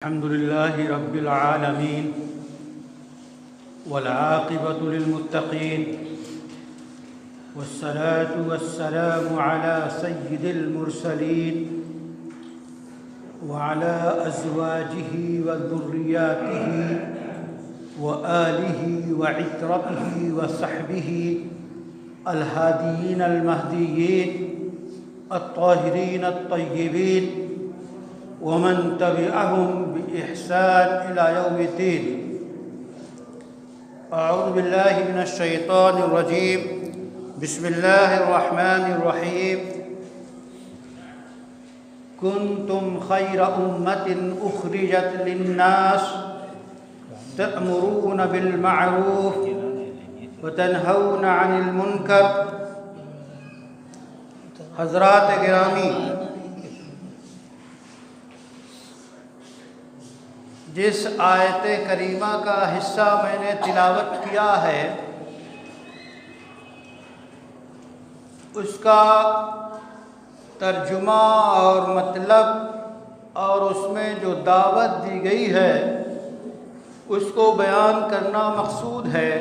الحمد لله رب العالمين والعاقبة للمتقين والصلاة والسلام على سيد المرسلين وعلى أزواجه وذرياته وآله وعترته وصحبه الهاديين المهديين الطاهرين الطيبين ومن تبعهم بإحسان إلى يوم الدين. أعوذ بالله من الشيطان الرجيم. بسم الله الرحمن الرحيم. كنتم خير أمة أخرجت للناس تأمرون بالمعروف وتنهون عن المنكر. حضرات گرامی، جس آیت کریمہ کا حصہ میں نے تلاوت کیا ہے اس کا ترجمہ اور مطلب اور اس میں جو دعوت دی گئی ہے اس کو بیان کرنا مقصود ہے۔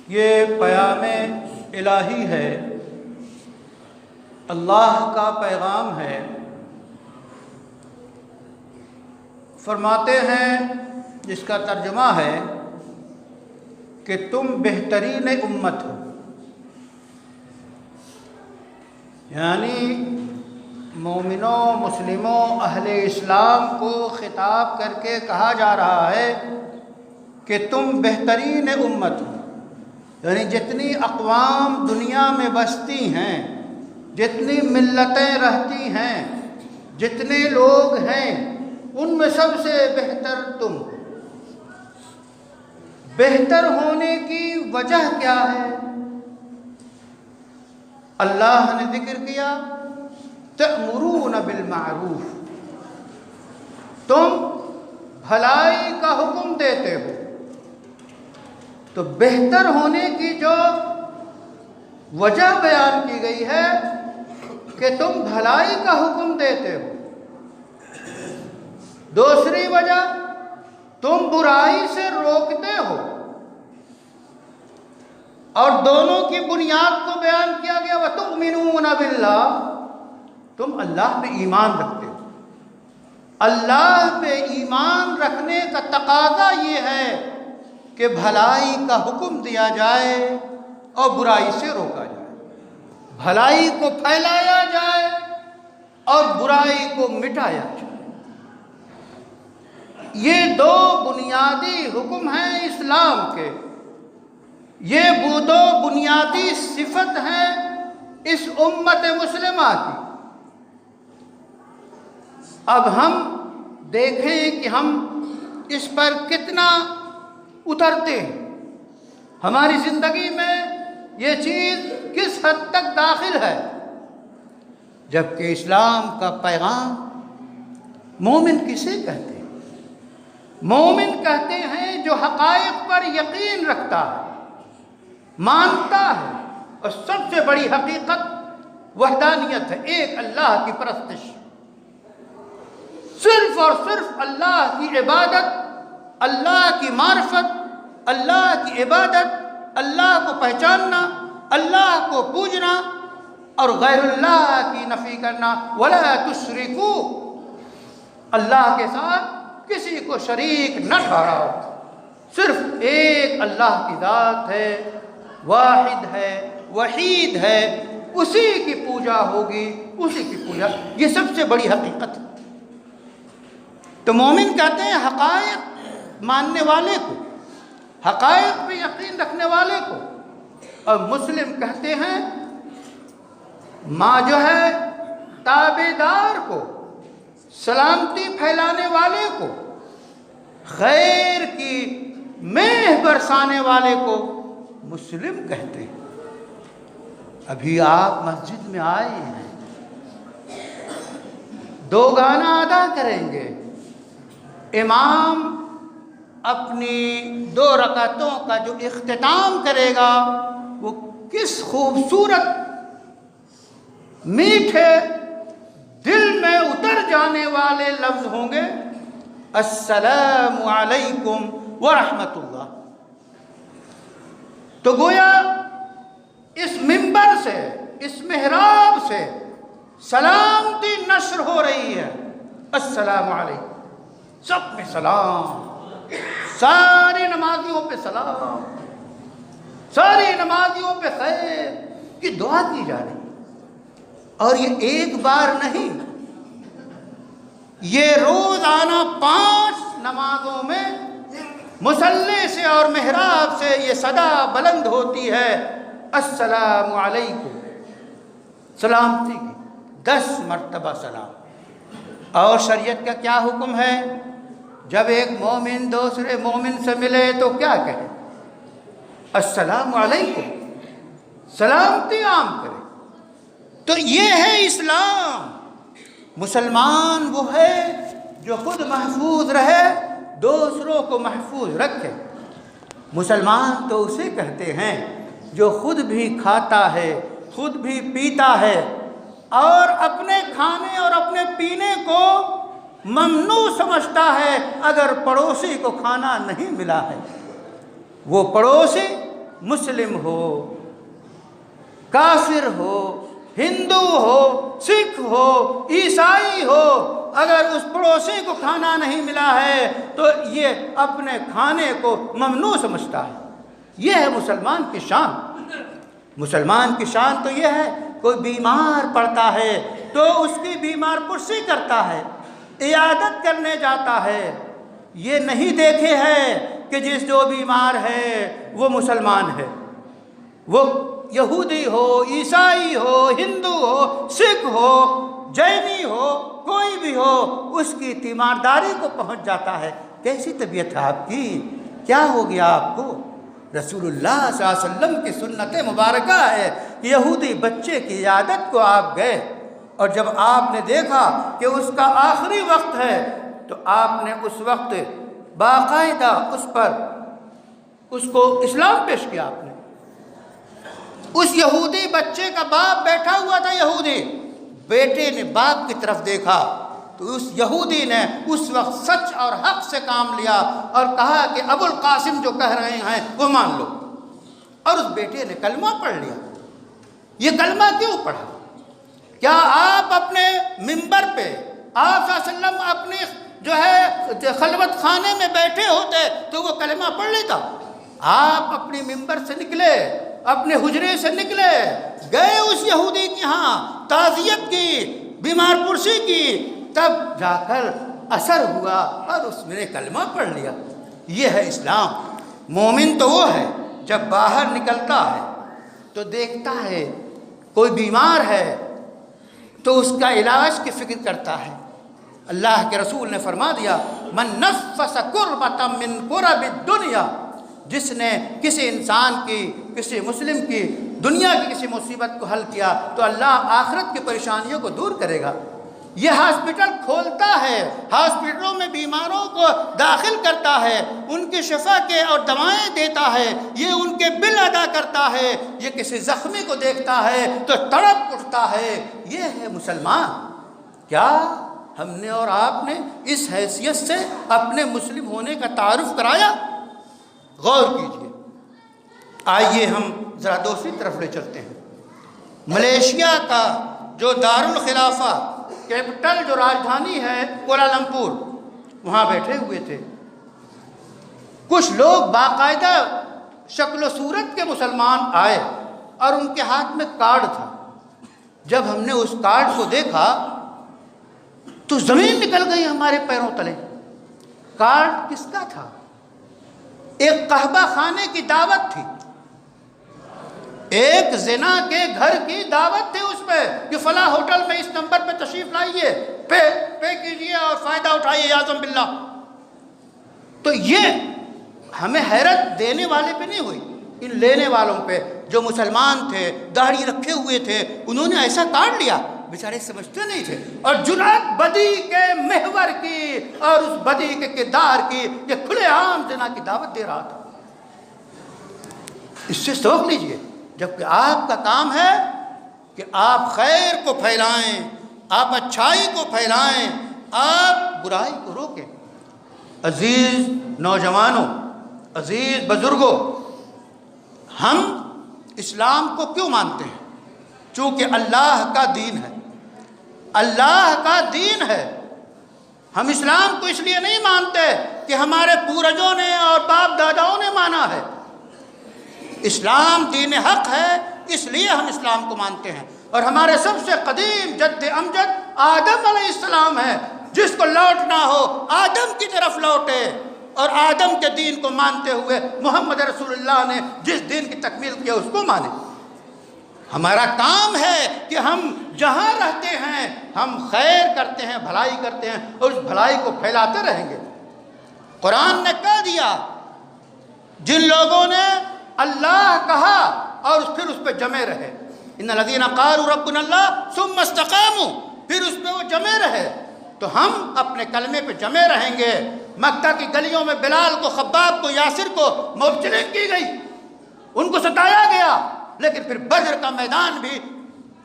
یہ پیام الہی ہے، اللہ کا پیغام ہے۔ فرماتے ہیں، جس کا ترجمہ ہے کہ تم بہترین امت ہو، یعنی مومنوں، مسلموں، اہل اسلام کو خطاب کر کے کہا جا رہا ہے کہ تم بہترین امت ہو، یعنی جتنی اقوام دنیا میں بستی ہیں، جتنی ملتیں رہتی ہیں، جتنے لوگ ہیں، ان میں سب سے بہتر تم۔ بہتر ہونے کی وجہ کیا ہے؟ اللہ نے ذکر کیا تأمرون بالمعروف، تم بھلائی کا حکم دیتے ہو۔ تو بہتر ہونے کی جو وجہ بیان کی گئی ہے کہ تم بھلائی کا حکم دیتے ہو۔ دوسری وجہ، تم برائی سے روکتے ہو، اور دونوں کی بنیاد کو بیان کیا گیا وَتُؤْمِنُونَ بِاللَّهِ، تم اللہ پہ ایمان رکھتے ہو۔ اللہ پہ ایمان رکھنے کا تقاضا یہ ہے کہ بھلائی کا حکم دیا جائے اور برائی سے روکا جائے، بھلائی کو پھیلایا جائے اور برائی کو مٹایا جائے۔ یہ دو بنیادی حکم ہیں اسلام کے، یہ وہ دو بنیادی صفت ہیں اس امت مسلمہ کی۔ اب ہم دیکھیں کہ ہم اس پر کتنا اترتے ہیں، ہماری زندگی میں یہ چیز کس حد تک داخل ہے۔ جبکہ اسلام کا پیغام مومن کسے کہتے ہیں؟ مومن کہتے ہیں جو حقائق پر یقین رکھتا ہے، مانتا ہے، اور سب سے بڑی حقیقت وحدانیت ہے، ایک اللہ کی پرستش، صرف اور صرف اللہ کی عبادت، اللہ کی معرفت، اللہ کی عبادت، اللہ کو پہچاننا، اللہ کو پوجنا اور غیر اللہ کی نفی کرنا۔ وَلَا تُشْرِكُوا، اللہ کے ساتھ کسی کو شریک نہ ٹھہراؤ، صرف ایک اللہ کی ذات ہے، واحد ہے، وحید ہے، اسی کی پوجا ہوگی، اسی کی پوجا، یہ سب سے بڑی حقیقت ہے۔ تو مومن کہتے ہیں حقائق ماننے والے کو، حقائق پہ یقین رکھنے والے کو، اور مسلم کہتے ہیں ماں جو ہے تابعدار کو، سلامتی پھیلانے والے کو، خیر کی مہ برسانے والے کو مسلم کہتے ہیں۔ ابھی آپ مسجد میں آئے ہیں، دو گانا ادا کریں گے، امام اپنی 2 رکعتوں کا جو اختتام کرے گا وہ کس خوبصورت، میٹھے، دل میں اتر جانے والے لفظ ہوں گے السلام علیکم ورحمۃ اللہ۔ تو گویا اس منبر سے، اس محراب سے سلامتی نشر ہو رہی ہے۔ السلام علیکم، سب میں سلام، سارے نمازیوں پہ سلام، سارے نمازیوں پہ خیر کی دعا کی جا رہی ہے۔ اور یہ ایک بار نہیں، یہ روزانہ 5 نمازوں میں مصلی سے اور محراب سے یہ صدا بلند ہوتی ہے السلام علیکم، سلامتی کی 10 مرتبہ سلام۔ اور شریعت کا کیا حکم ہے؟ جب ایک مومن دوسرے مومن سے ملے تو کیا کہے؟ السلام علیکم، سلامتی عام کرے۔ تو یہ ہے اسلام۔ مسلمان وہ ہے جو خود محفوظ رہے، دوسروں کو محفوظ رکھے۔ مسلمان تو اسے کہتے ہیں جو خود بھی کھاتا ہے، خود بھی پیتا ہے، اور اپنے کھانے اور اپنے پینے کو ممنوع سمجھتا ہے اگر پڑوسی کو کھانا نہیں ملا ہے۔ وہ پڑوسی مسلم ہو، کافر ہو، ہندو ہو، سکھ ہو، عیسائی ہو، اگر اس پڑوسی کو کھانا نہیں ملا ہے تو یہ اپنے کھانے کو ممنوع سمجھتا ہے۔ یہ ہے مسلمان کی شان۔ مسلمان کی شان تو یہ ہے، کوئی بیمار پڑتا ہے تو اس کی بیمار پرسی کرتا ہے، عیادت کرنے جاتا ہے۔ یہ نہیں دیکھے ہے کہ جس جو بیمار ہے وہ مسلمان ہے، وہ یہودی ہو، عیسائی ہو، ہندو ہو، سکھ ہو، جینی ہو، کوئی بھی ہو، اس کی تیمارداری کو پہنچ جاتا ہے۔ کیسی طبیعت ہے آپ کی؟ کیا ہو گیا آپ کو؟ رسول اللہ صلی اللہ علیہ وسلم کی سنت مبارکہ ہے کہ یہودی بچے کی عیادت کو آپ گئے، اور جب آپ نے دیکھا کہ اس کا آخری وقت ہے تو آپ نے اس وقت باقاعدہ اس کو اسلام پیش کیا۔ آپ نے اس یہودی بچے کا باپ بیٹھا ہوا تھا، یہودی بیٹے نے باپ کی طرف دیکھا تو اس یہودی نے اس وقت سچ اور حق سے کام لیا اور کہا کہ ابو القاسم جو کہہ رہے ہیں وہ مان لو، اور اس بیٹے نے کلمہ پڑھ لیا۔ یہ کلمہ کیوں پڑھا؟ کیا آپ اپنے منبر پہ، آپ صلی اللہ علیہ وسلم اپنے جو ہے خلوت خانے میں بیٹھے ہوتے تو وہ کلمہ پڑھ لیتا؟ آپ اپنی منبر سے نکلے، اپنے حجرے سے نکلے، گئے اس یہودی کے ہاں، تعزیت کی، بیمار پرسی کی، تب جا کر اثر ہوا اور اس نے کلمہ پڑھ لیا۔ یہ ہے اسلام۔ مومن تو وہ ہے جب باہر نکلتا ہے تو دیکھتا ہے کوئی بیمار ہے تو اس کا علاج کی فکر کرتا ہے۔ اللہ کے رسول نے فرما دیا من نفس کربۃ من کرب الدنیا، جس نے کسی انسان کی، کسی مسلم کی دنیا کی کسی مصیبت کو حل کیا تو اللہ آخرت کی پریشانیوں کو دور کرے گا۔ یہ ہاسپٹل کھولتا ہے، ہاسپٹلوں میں بیماروں کو داخل کرتا ہے، ان کی شفا کے اور دوائیں دیتا ہے، یہ ان کے بل ادا کرتا ہے، یہ کسی زخمی کو دیکھتا ہے تو تڑپ اٹھتا ہے۔ یہ ہے مسلمان۔ کیا ہم نے اور آپ نے اس حیثیت سے اپنے مسلم ہونے کا تعارف کرایا؟ غور کیجئے۔ آئیے ہم ذرا دوسری طرف لے چلتے ہیں۔ ملیشیا کا جو دارالخلافہ، کیپٹل جو راجدھانی ہے کوالالمپور، وہاں بیٹھے ہوئے تھے کچھ لوگ، باقاعدہ شکل و صورت کے مسلمان آئے اور ان کے ہاتھ میں کارڈ تھا۔ جب ہم نے اس کارڈ کو دیکھا تو زمین نکل گئی ہمارے پیروں تلے۔ کارڈ کس کا تھا؟ ایک قہوہ خانے کی دعوت تھی، ایک زنا کے گھر کی دعوت تھی اس میں کہ فلاں ہوٹل میں اس نمبر پہ تشریف لائیے، پے کیجئے اور فائدہ اٹھائیے، اعظم باللہ۔ تو یہ ہمیں حیرت دینے والے پہ نہیں ہوئی، ان لینے والوں پہ جو مسلمان تھے، داڑھی رکھے ہوئے تھے، انہوں نے ایسا کاٹ لیا، بیچارے سمجھتے نہیں تھے، اور جرأت بدی کے محور کی اور اس بدی کے کردار کی کہ کھلے عام زنا کی دعوت دے رہا تھا۔ اس سے سبق لیجئے، جبکہ آپ کا کام ہے کہ آپ خیر کو پھیلائیں، آپ اچھائی کو پھیلائیں، آپ برائی کو روکیں۔ عزیز نوجوانوں، عزیز بزرگوں، ہم اسلام کو کیوں مانتے ہیں؟ چونکہ اللہ کا دین ہے، اللہ کا دین ہے۔ ہم اسلام کو اس لیے نہیں مانتے کہ ہمارے پورجوں نے اور باپ داداؤں نے مانا ہے۔ اسلام دین حق ہے، اس لیے ہم اسلام کو مانتے ہیں۔ اور ہمارے سب سے قدیم جد امجد آدم علیہ السلام ہے، جس کو لوٹنا ہو آدم کی طرف لوٹے، اور آدم کے دین کو مانتے ہوئے محمد رسول اللہ نے جس دین کی تکمیل کیا اس کو مانے۔ ہمارا کام ہے کہ ہم جہاں رہتے ہیں ہم خیر کرتے ہیں، بھلائی کرتے ہیں، اور اس بھلائی کو پھیلاتے رہیں گے۔ قرآن نے کہہ دیا، جن لوگوں نے اللہ کہا اور پھر اس پہ جمے رہے، ان الذین قالوا ربنا اللہ ثم استقاموا، پھر اس پہ وہ جمے رہے، تو ہم اپنے کلمے پہ جمے رہیں گے۔ مکہ کی گلیوں میں بلال کو، خباب کو، یاسر کو موبچلنگ کی گئی، ان کو ستایا گیا، لیکن پھر بدر کا میدان بھی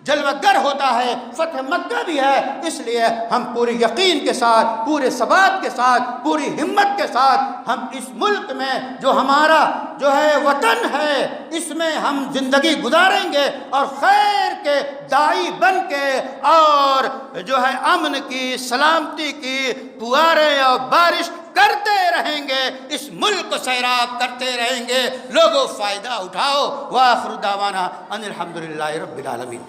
جلوہ گر ہوتا ہے، فتح مکہ بھی ہے۔ اس لیے ہم پوری یقین کے ساتھ، پورے ثبات کے ساتھ، پوری ہمت کے ساتھ ہم اس ملک میں جو ہمارا وطن ہے اس میں ہم زندگی گزاریں گے، اور خیر کے داعی بن کے اور امن کی، سلامتی کی پھواریں اور بارش کرتے رہیں گے، اس ملک کو سیراب کرتے رہیں گے۔ لوگوں فائدہ اٹھاؤ۔ وآخر دعوانا ان الحمدللہ رب العالمین۔